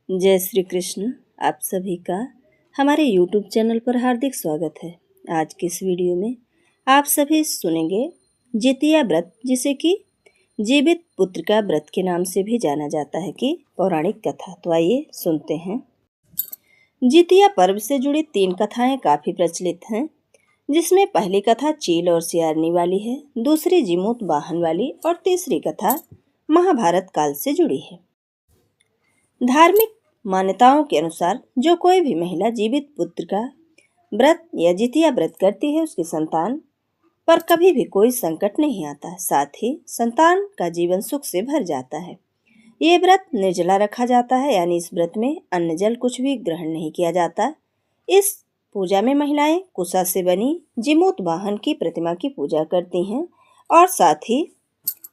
जय श्री कृष्ण। आप सभी का हमारे YouTube चैनल पर हार्दिक स्वागत है। आज की इस वीडियो में आप सभी सुनेंगे जितिया व्रत, जिसे कि जीवित पुत्र का व्रत के नाम से भी जाना जाता है, कि पौराणिक कथा। तो आइए सुनते हैं। जितिया पर्व से जुड़ी 3 कथाएं काफ़ी प्रचलित हैं, जिसमें पहली कथा चील और सियारनी वाली है, दूसरी जिमूत वाहन वाली और तीसरी कथा महाभारत काल से जुड़ी है। धार्मिक मान्यताओं के अनुसार जो कोई भी महिला जीवित पुत्र का व्रत या जितिया व्रत करती है, उसकी संतान पर कभी भी कोई संकट नहीं आता, साथ ही संतान का जीवन सुख से भर जाता है। ये व्रत निर्जला रखा जाता है, यानी इस व्रत में अन्न जल कुछ भी ग्रहण नहीं किया जाता। इस पूजा में महिलाएं कुसा से बनी जिमूत वाहन की प्रतिमा की पूजा करती हैं और साथ ही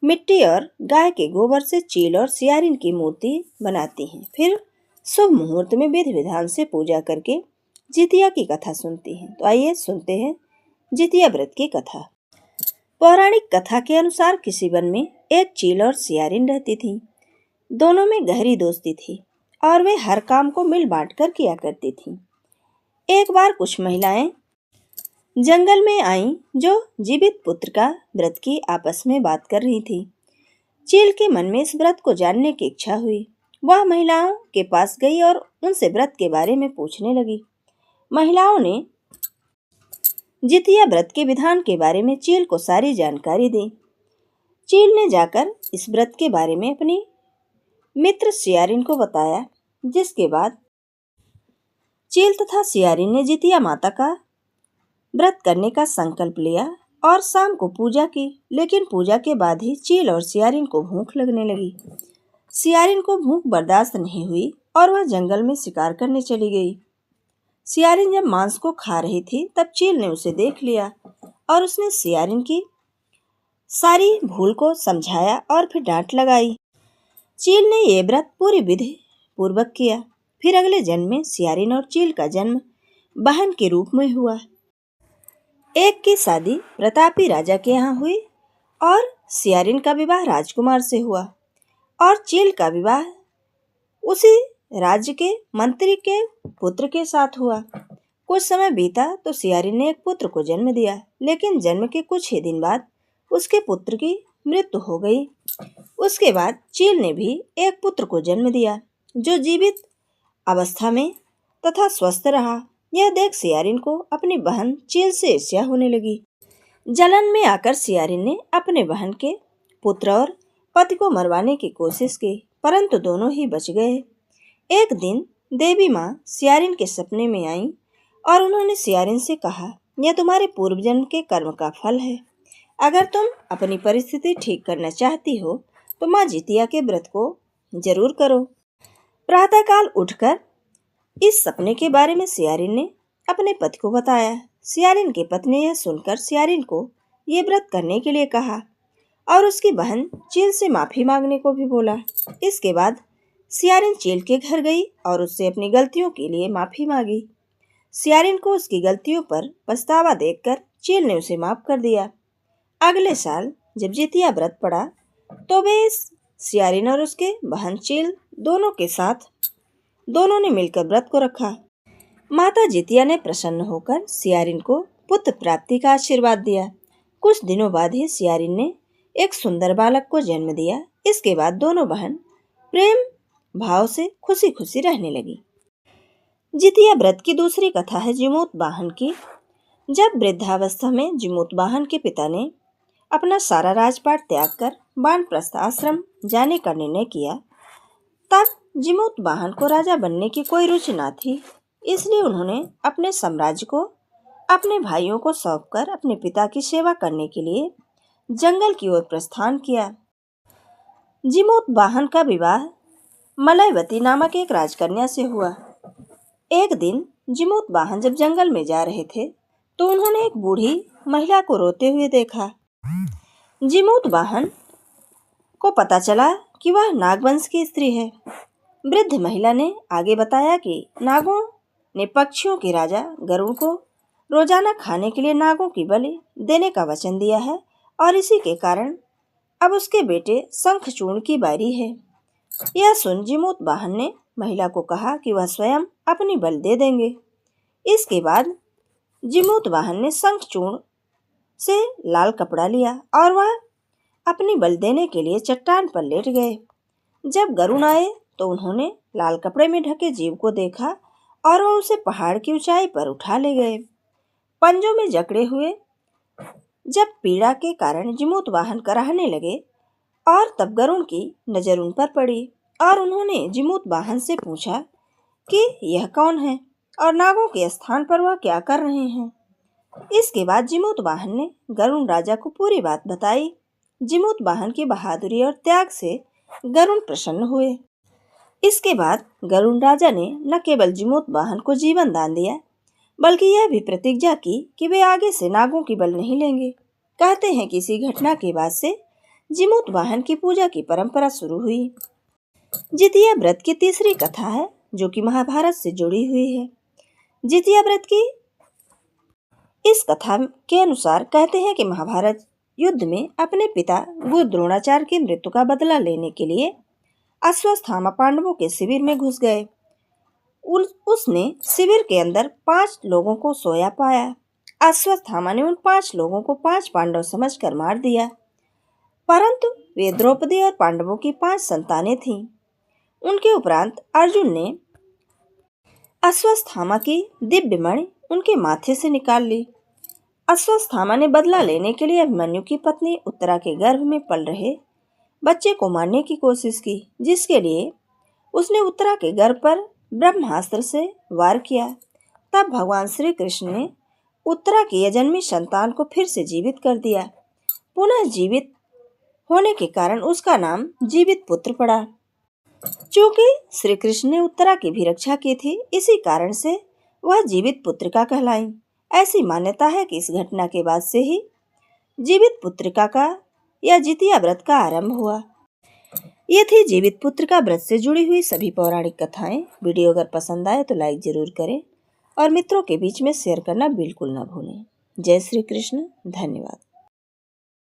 मिट्टी और गाय के गोबर से चील और सियारिन की मूर्ति बनाती हैं। फिर शुभ मुहूर्त में विधि विधान से पूजा करके जितिया की कथा सुनती हैं। तो आइए सुनते हैं जितिया व्रत की कथा। पौराणिक कथा के अनुसार किसी वन में एक चील और सियारिन रहती थी। दोनों में गहरी दोस्ती थी और वे हर काम को मिल बांट कर किया करती थीं। एक बार कुछ महिलाएं जंगल में आईं जो जीवित पुत्र का व्रत की आपस में बात कर रही थी। चील के मन में इस व्रत को जानने की इच्छा हुई। वह महिलाओं के पास गई और उनसे व्रत के बारे में पूछने लगी। महिलाओं ने जितिया व्रत के विधान के बारे में चील को सारी जानकारी दी। चील ने जाकर इस व्रत के बारे में अपनी मित्र सियारिन को बताया, जिसके बाद चील तथा सियारिन ने जितिया माता का व्रत करने का संकल्प लिया और शाम को पूजा की। लेकिन पूजा के बाद ही चील और सियारिन को भूख लगने लगी। सियारिन को भूख बर्दाश्त नहीं हुई और वह जंगल में शिकार करने चली गई। सियारिन जब मांस को खा रही थी, तब चील ने उसे देख लिया और उसने सियारिन की सारी भूल को समझाया और फिर डांट लगाई। चील ने यह व्रत पूरी विधि पूर्वक किया। फिर अगले जन्म में सियारिन और चील का जन्म बहन के रूप में हुआ। एक की शादी प्रतापी राजा के यहाँ हुई और सियारिन का विवाह राजकुमार से हुआ और चील का विवाह उसी राज्य के मंत्री के पुत्र के साथ हुआ। कुछ समय बीता तो सियारिन ने एक पुत्र को जन्म दिया, लेकिन जन्म के कुछ ही दिन बाद उसके पुत्र की मृत्यु हो गई। उसके बाद चील ने भी एक पुत्र को जन्म दिया, जो जीवित अवस्था में तथा स्वस्थ रहा। यह देख सियारिन को अपनी बहन चील से ईर्ष्या होने लगी। जलन में आकर सियारिन ने अपने बहन के पुत्र और पति को मरवाने की कोशिश की, परंतु दोनों ही बच गए। एक दिन देवी माँ सियारिन के सपने में आईं और उन्होंने सियारिन से कहा, यह तुम्हारे पूर्व जन्म के कर्म का फल है। अगर तुम अपनी परिस्थिति ठीक करना चाहती हो तो माँ जितिया के व्रत को जरूर करो। प्रातःकाल उठकर इस सपने के बारे में सियारिन ने अपने पति को बताया। सियारिन की पत्नी ने यह सुनकर सियारिन को ये व्रत करने के लिए कहा और उसकी बहन चील से माफी मांगने को भी बोला। इसके बाद सियारिन चील के घर गई और उससे अपनी गलतियों के लिए माफी मांगी। सियारिन को उसकी गलतियों पर पछतावा देखकर चील ने उसे माफ कर दिया। अगले साल जब जितिया व्रत पड़ा तो वे सियारिन और उसके बहन चील दोनों ने मिलकर व्रत को रखा। माता जितिया ने प्रसन्न होकर सियारिन को पुत्र प्राप्ति का आशीर्वाद दिया। कुछ दिनों बाद ही सियारिन ने एक सुंदर बालक को जन्म दिया। इसके बाद दोनों बहन प्रेम भाव से खुशी खुशी रहने लगी। जितिया व्रत की दूसरी कथा है जिमूत वाहन की। जब वृद्धावस्था में जिमूत वाहन के पिता ने अपना सारा राजपाट त्याग कर वानप्रस्थ आश्रम जाने का निर्णय किया, तब जिमूत वाहन को राजा बनने की कोई रुचि न थी। इसलिए उन्होंने अपने साम्राज्य को अपने भाइयों को सौंपकर अपने पिता की सेवा करने के लिए जंगल की ओर प्रस्थान किया। जिमूत वाहन का विवाह मलयवती नामक एक राजकन्या से हुआ। एक दिन जिमूत वाहन जब जंगल में जा रहे थे तो उन्होंने एक बूढ़ी महिला को रोते हुए देखा। जिमूत वाहन को पता चला कि वह नागवंश की स्त्री है। वृद्ध महिला ने आगे बताया कि नागों ने पक्षियों के राजा गरुड़ को रोजाना खाने के लिए नागों की बलि देने का वचन दिया है और इसी के कारण अब उसके बेटे शंखचूर्ण की बारी है। यह सुन जिमूत वाहन ने महिला को कहा कि वह स्वयं अपनी बलि दे देंगे। इसके बाद जीमूतवाहन ने शंखचूर्ण से लाल कपड़ा लिया और वह अपनी बलि देने के लिए चट्टान पर लेट गए। जब गरुड़ आए तो उन्होंने लाल कपड़े में ढके जीव को देखा और वह उसे पहाड़ की ऊंचाई पर उठा ले गए। पंजों में जकड़े हुए जब पीड़ा के कारण जीमूतवाहन कराहने लगे और तब गरुड़ की नजर उन पर पड़ी और उन्होंने जीमूतवाहन से पूछा कि यह कौन है और नागों के स्थान पर वह क्या कर रहे हैं। इसके बाद जीमूतवाहन ने गरुड़ राजा को पूरी बात बताई। जीमूतवाहन की बहादुरी और त्याग से गरुड़ प्रसन्न हुए। इसके बाद गरुड़ राजा ने न केवल जीमूतवाहन को जीवन दान दिया बल्कि यह भी प्रतिज्ञा की कि वे आगे से नागों की बलि नहीं लेंगे। कहते हैं कि इसी घटना के बाद से जीमूतवाहन की पूजा की परंपरा शुरू हुई। जितिया व्रत की तीसरी कथा है जो कि महाभारत से जुड़ी हुई है। जितिया व्रत की इस कथा के अनुसार कहते हैं कि महाभारत युद्ध में अपने पिता गुरु द्रोणाचार्य की मृत्यु का बदला लेने के लिए अश्वत्थामा पांडवों के शिविर में घुस गए। उसने शिविर के अंदर 5 लोगों को सोया पाया। अश्वत्थामा ने उन 5 लोगों को 5 पांडव समझकर मार दिया, परंतु वे द्रौपदी और पांडवों की 5 संतानें थीं। उनके उपरांत अर्जुन ने अश्वत्थामा की दिव्य मणि उनके माथे से निकाल ली। अश्वत्थामा ने बदला लेने के लिए अभिमन्यु की पत्नी उत्तरा के गर्भ में पल रहे बच्चे को मारने की कोशिश की, जिसके लिए उसने उत्तरा के गर्भ पर ब्रह्मास्त्र से वार किया। तब भगवान श्री कृष्ण ने उत्तरा की अजन्मी संतान को फिर से जीवित कर दिया। पुनः जीवित होने के कारण उसका नाम जीवित पुत्र पड़ा। चूंकि श्री कृष्ण ने उत्तरा की भी रक्षा की थी, इसी कारण से वह जीवित पुत्रिका कहलाई। ऐसी मान्यता है कि इस घटना के बाद से ही जीवित पुत्रिका का या जितिया व्रत का आरंभ हुआ। ये थी जीवित पुत्रिका व्रत से जुड़ी हुई सभी पौराणिक कथाएं। वीडियो अगर पसंद आए तो लाइक जरूर करें और मित्रों के बीच में शेयर करना बिल्कुल न भूलें। जय श्री कृष्ण। धन्यवाद।